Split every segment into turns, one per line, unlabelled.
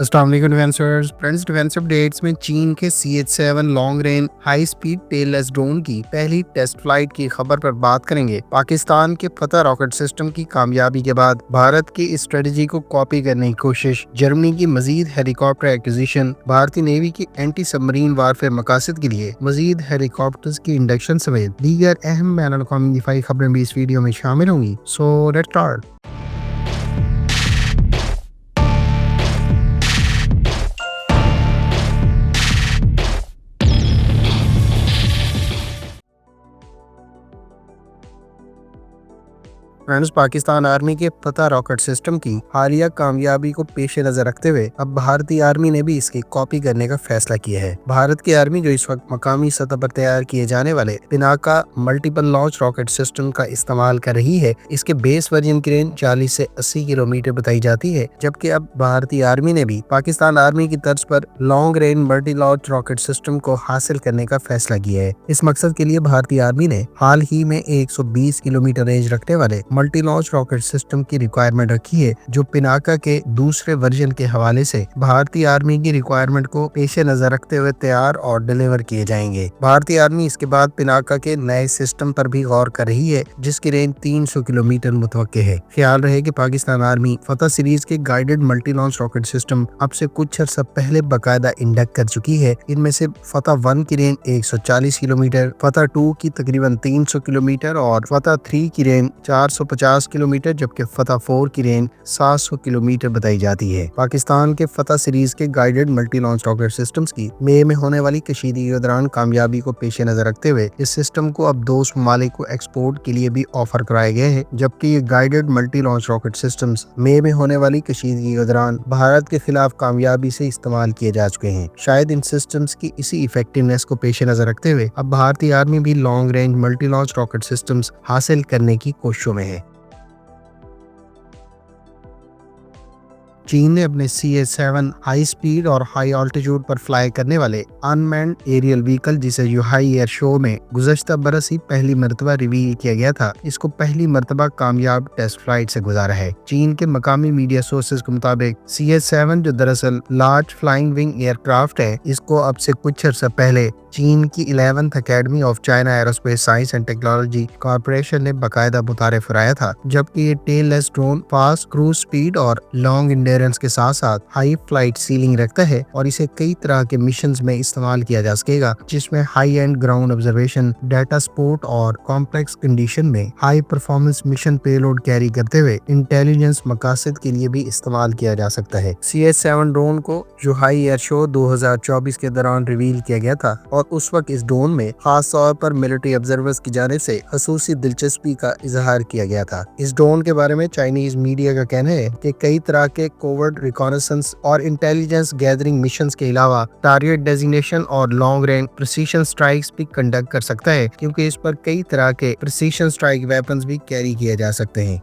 अस्सलाम वालेकुम friends, defence updates में चीन के CH-7 long range high speed tailless drone की पहली टेस्ट फ्लाइट की खबर पर बात करेंगे। पाकिस्तान के फतह रॉकेट सिस्टम की कामयाबी के बाद भारत की इस स्ट्रेटजी को कॉपी करने की कोशिश, जर्मनी की मजीद हेलीकॉप्टर एक्विजिशन, भारतीय नेवी की एंटी सबमरीन वारफेयर मकासद के लिए मजीद हेलीकॉप्टर्स की इंडक्शन समेत दीगर अहम बैनुल अक़वामी दिफाई खबरें भी इस वीडियो में शामिल होंगी। So let's start. Friends, Pakistan army के फतह रॉकेट सिस्टम की हालिया कामयाबी को पेश नजर रखते हुए अब भारतीय आर्मी ने भी इसकी कॉपी करने का फैसला किया है। भारत की आर्मी जो इस वक्त मकामी सतह पर तैयार किए जाने वाले Pinaka multiple launch rocket system का इस्तेमाल कर रही है। इसके बेस वर्जन की रेंज 40 से 80 किलोमीटर बताई जाती है, जबकि अब भारतीय आर्मी ने भी पाकिस्तान आर्मी की तर्ज पर long range multi launch rocket system को हासिल करने का फैसला किया है। इस मकसद के लिए भारतीय आर्मी ने हाल ही में 120 किलोमीटर रेंज रखने वाले मल्टी लॉन्च रॉकेट सिस्टम की रिक्वायरमेंट रखी है, जो पिनाका के दूसरे वर्जन के हवाले से भारतीय आर्मी की रिक्वायरमेंट को पेश नजर रखते हुए तैयार और डिलीवर किए जाएंगे। भारतीय आर्मी इसके बाद पिनाका के नए सिस्टम पर भी गौर कर रही है, जिसकी रेंज 300 किलोमीटर मुतवक्के है। ख्याल रहे कि पाकिस्तान आर्मी फतह सीरीज के guided multi launch rocket system अब से कुछ अर्सा पहले बाकायदा इंडक्ट कर चुकी है। इनमें से फतह 1 की रेंज 140 किलोमीटर, फतह 2 की तकरीबन 300 किलोमीटर और फतह 3 की रेंज 450 किलोमीटर, जबकि फतह 4 की रेंज 700 किलोमीटर बताई जाती है। पाकिस्तान के फतह सीरीज के guided multi launch rocket systems की मई में होने वाली कशीदगी के दौरान कामयाबी को पेश नजर रखते हुए इस सिस्टम को अब 2 ममालिक को एक्सपोर्ट के लिए भी ऑफर कराए गए हैं, जबकि ये guided multi launch rocket systems मई में होने वाली कशीदगी के दौरान भारत के खिलाफ कामयाबी से इस्तेमाल किए जा चुके हैं। शायद इन सिस्टम्स की इसी इफेक्टिवनेस को पेश नजर रखते हुए अब भारतीय आर्मी भी long range multi launch rocket systems हासिल करने की कोशिशों में है। चीन ने अपने CH-7 हाई स्पीड और हाई ऑल्टीट्यूड पर फ्लाई करने वाले अनमैन्ड एरियल व्हीकल, जिसे यूहाई एयर शो में गुज़श्ता बरस ही पहली मरतबा रिवील किया गया था, इसको पहली मरतबा कामयाब टेस्ट फ्लाइट से गुजारा है। चीन के मकामी मीडिया सोर्सेज के मुताबिक CH-7, जो दरअसल लार्ज फ्लाइंग विंग एयरक्राफ्ट है, इसको अब से कुछ अर्सा पहले चीन की 11th academy of China aerospace science and technology corporation ने बाकायदा मुतारिफ कराया था, जबकि ये tailless drone fast cruise speed और लॉन्ग इंडेरेंस के साथ साथ हाई फ्लाइट सीलिंग रखता है और इसे कई तरह के मिशंस में इस्तेमाल किया जा सकेगा, जिसमें high and ground observation, data support और कॉम्प्लेक्स कंडीशन में high performance mission payload carry करते हुए इंटेलिजेंस मकासद के लिए भी इस्तेमाल किया जा सकता है। CH-7 ड्रोन को यूहाई एयर शो 2024 के दौरान रिवील किया गया था और उस वक्त इस ड्रोन में खास तौर पर मिलिट्री ऑब्जर्वर्स की जानिब से खसूसी दिलचस्पी का इजहार किया गया था। इस ड्रोन के बारे में चाइनीज मीडिया का कहना है कि कई तरह के कोवर्ट रिकॉनेसेंस और इंटेलिजेंस गैदरिंग मिशंस के अलावा टारगेट डेजिग्नेशन और लॉन्ग रेंज प्रिसीशन स्ट्राइक्स भी कंडक्ट कर सकता है, क्योंकि इस पर कई तरह के प्रिसीशन स्ट्राइक वेपन्स भी कैरी किए जा सकते हैं।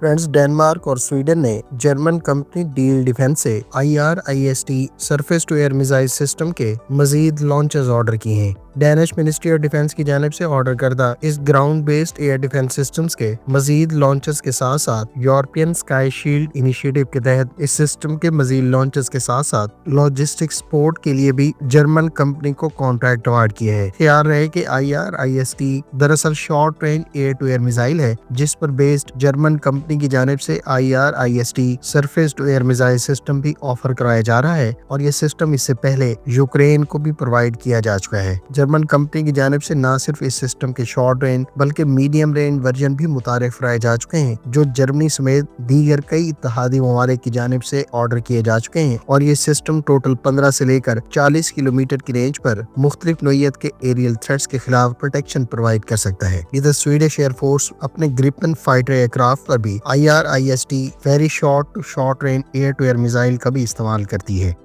फ्रेंड्स, डेनमार्क और स्वीडन ने जर्मन कंपनी डील डिफेंस से IRIS-T surface to air missile system के मजीद लॉन्चेस ऑर्डर किए हैं। डेनिश मिनिस्ट्री ऑफ डिफेंस की जानिब से ऑर्डर करदा इस ground based air defence systems के मजीद लॉन्चेस के साथ साथ यूरोपियन स्काई शील्ड इनिशिएटिव के तहत इस सिस्टम के मजीद लॉन्चेस के साथ साथ लॉजिस्टिक सपोर्ट के लिए भी जर्मन कंपनी को कॉन्ट्रैक्ट अवार्ड किया है। ख्याल रहे कि IRIS-T दरअसल short range air to air missile है, जिस पर बेस्ड जर्मन कंपनी की जानिब से IRIS-T surface to air missile system भी ऑफर कराया जा रहा है और यह सिस्टम इससे पहले यूक्रेन को भी प्रोवाइड किया जा चुका है। जर्मन कंपनी की जानिब से न सिर्फ इस सिस्टम के शॉर्ट रेंज बल्कि मीडियम रेंज वर्जन भी मुतारिफ कराए जा चुके हैं, जो जर्मनी समेत दीगर कई इत्तेहादी ममालिक की जानिब से ऑर्डर किए जा चुके हैं और ये सिस्टम टोटल 15 से लेकर 40 किलोमीटर की रेंज पर मुख्तलिफ नोयत के एरियल थ्रेट्स के खिलाफ प्रोटेक्शन प्रोवाइड कर सकता है। इधर स्वीडिश एयरफोर्स अपने ग्रिपन फाइटर एयरक्राफ्ट पर भी IRIS-T very short to short range air to air missile का भी इस्तेमाल करती है।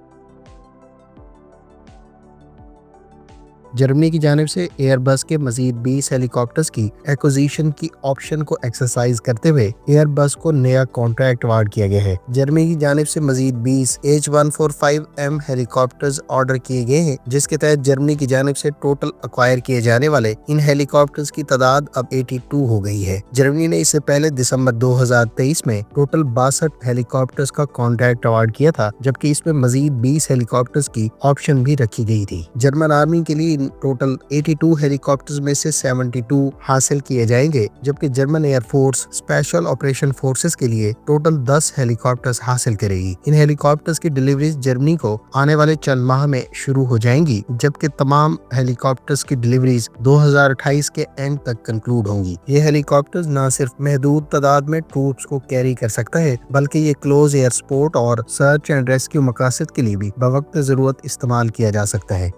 जर्मनी की जानिब से एयरबस के मजीद 20 हेलीकॉप्टर्स की एक्विजिशन की ऑप्शन को एक्सरसाइज करते हुए एयरबस को नया कॉन्ट्रैक्ट अवार्ड किया गया है। जर्मनी की जानिब से मजीद 20 H145M हेलीकॉप्टर्स ऑर्डर किए गए हैं, जिसके तहत जर्मनी की जानिब से टोटल अक्वायर किए जाने वाले इन हेलीकॉप्टर्स की तादाद अब 82 हो गई है। जर्मनी ने इससे पहले दिसंबर 2023 में टोटल 62 हेलीकॉप्टर्स का कॉन्ट्रैक्ट अवार्ड किया था, जबकि इसमें मजीद 20 हेलीकॉप्टर्स की ऑप्शन भी रखी गई थी। जर्मन आर्मी के लिए टोटल 82 हेलीकॉप्टर्स में से 72 हासिल किए जाएंगे, जबकि German air force special operation forces के लिए टोटल 10 हेलीकॉप्टर्स हासिल करेगी। इन हेलीकॉप्टर्स की डिलीवरीज जर्मनी को आने वाले चंद माह में शुरू हो जाएंगी, जबकि तमाम हेलीकॉप्टर्स की डिलीवरीज 2028 के एंड तक कंक्लूड होंगी। ये हेलीकॉप्टर्स न सिर्फ महदूद तादाद में ट्रूप्स को कैरी कर सकता है, बल्कि ये क्लोज एयर सपोर्ट और सर्च एंड रेस्क्यू मकासद के लिए भी बवक्त जरूरत इस्तेमाल किया जा सकता है।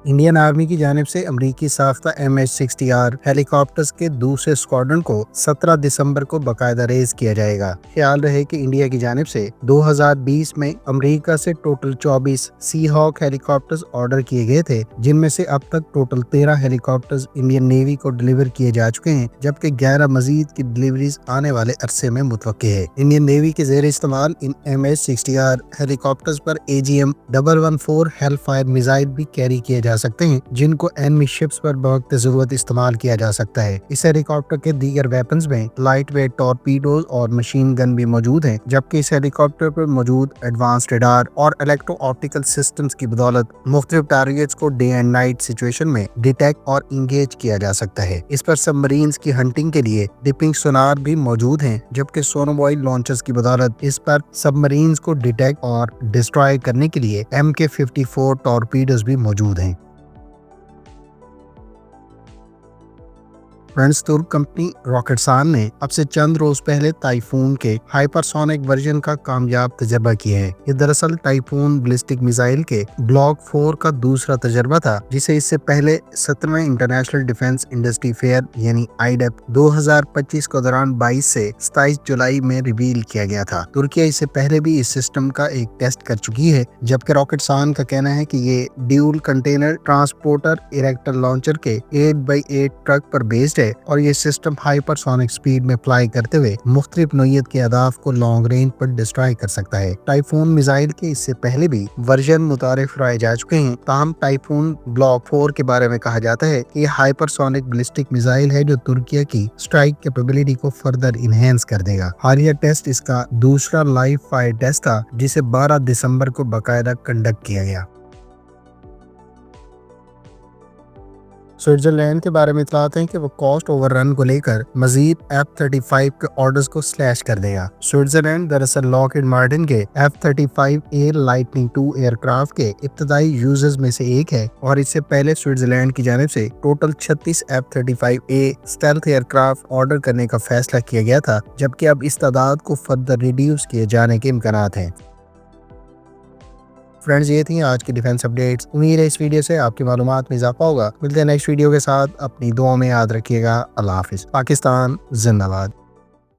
इंडियन आर्मी की जानिब से अमरीकी साख्ता MH-60R हेलीकॉप्टर्स के दूसरे स्क्वाड्रन को 17 दिसंबर को बाकायदा रेज किया जाएगा। ख्याल रहे कि इंडिया की जानिब से 2020 में अमरीका से टोटल 24 सी हॉक हेलीकॉप्टर्स ऑर्डर किए गए थे, जिनमें से अब तक टोटल 13 हेलीकॉप्टर्स इंडियन नेवी को डिलीवर किए जा चुके हैं, जबकि 11 मजीद की डिलीवरीज आने वाले अरसे में मुतवक्के है। इंडियन नेवी के जेर इस्तेमाल इन MH-60R हेलीकॉप्टर्स पर AGM-114 हेलफायर मिसाइल भी कैरी किए जा सकते हैं, जिनको एनिमी शिप्स पर बवक्त जरूरत इस्तेमाल किया जा सकता है। इस हेलीकॉप्टर के दीगर वेपन्स में लाइट वेट टॉर्पीडोज और मशीन गन भी मौजूद हैं, जबकि इस हेलीकॉप्टर पर मौजूद एडवांस रडार और इलेक्ट्रो ऑप्टिकल सिस्टम्स की बदौलत मुख्तलिफ टारगेट्स को डे एंड नाइट सिचुएशन में डिटेक्ट और इंगेज किया जा सकता है। इस पर सबमरीन्स की हंटिंग के लिए डिपिंग सोनार भी मौजूद हैं, जबकि सोनोबॉइल लॉन्चर्स की बदौलत इस पर सबमरीन्स को डिटेक्ट और डिस्ट्रॉय करने के लिए MK-54 टॉर्पीडोज भी मौजूद हैं। फ्रेंड्स, तुर्क कंपनी रॉकेटसान ने अब से चंद रोज पहले टाइफून के हाइपरसोनिक वर्जन का कामयाब तजर्बा किया है। ये दरअसल टाइफून बैलिस्टिक मिसाइल के ब्लॉक 4 का दूसरा तजर्बा था, जिसे इससे पहले 17वें इंटरनेशनल डिफेंस इंडस्ट्री फेयर यानी IDEF 2025 के दौरान 22 से 27 जुलाई में रिवील किया गया था। तुर्की इससे पहले भी इस सिस्टम का एक टेस्ट कर चुकी है, जबकि रॉकेटसान का कहना है कि ये dual container transporter erector launcher के 8x8 ट्रक पर बेस्ड है और ये सिस्टम हाइपरसोनिक स्पीड में फ्लाई करते हुए मुख्तलिफ नौइयत के अहदाफ को लॉन्ग रेंज पर डिस्ट्रॉय कर सकता है। टाइफून मिसाइल के इससे पहले भी वर्जन मुतारिफ कराए जा चुके हैं। ताहम टाइफून ब्लॉक 4 के बारे में कहा जाता है कि ये हाइपरसोनिक बैलिस्टिक मिसाइल है जो तुर्की की स्ट्राइक कैपेबिलिटी को फर्दर इनहेंस कर देगा। हालिया टेस्ट इसका दूसरा लाइव फायर टेस्ट था, जिसे 12 दिसंबर को बाकायदा कंडक्ट किया गया। स्विट्जरलैंड के बारे में इतलाते हैं कि वो कॉस्ट ओवररन को लेकर मजीद F-35 के ऑर्डर्स को स्लैश कर देगा। स्विट्जरलैंड दरअसल लॉकहीड मार्टिन के F-35A लाइटनिंग II एयरक्राफ्ट के इब्तदाई यूजर्स में से एक है और इससे पहले स्विट्जरलैंड की जानिब से total 36 F-35A stealth aircraft order करने का फैसला किया गया था, जबकि अब इस तादाद को फर्दर रिड्यूस किए जाने के इम्कानात हैं। फ्रेंड्स, ये थी आज की डिफेंस अपडेट्स। उम्मीद है इस वीडियो से आपकी मालूमात में इजाफा होगा। मिलते हैं नेक्स्ट वीडियो के साथ। अपनी दुआओं में याद रखिएगा। अल्लाह हाफिज। पाकिस्तान जिंदाबाद।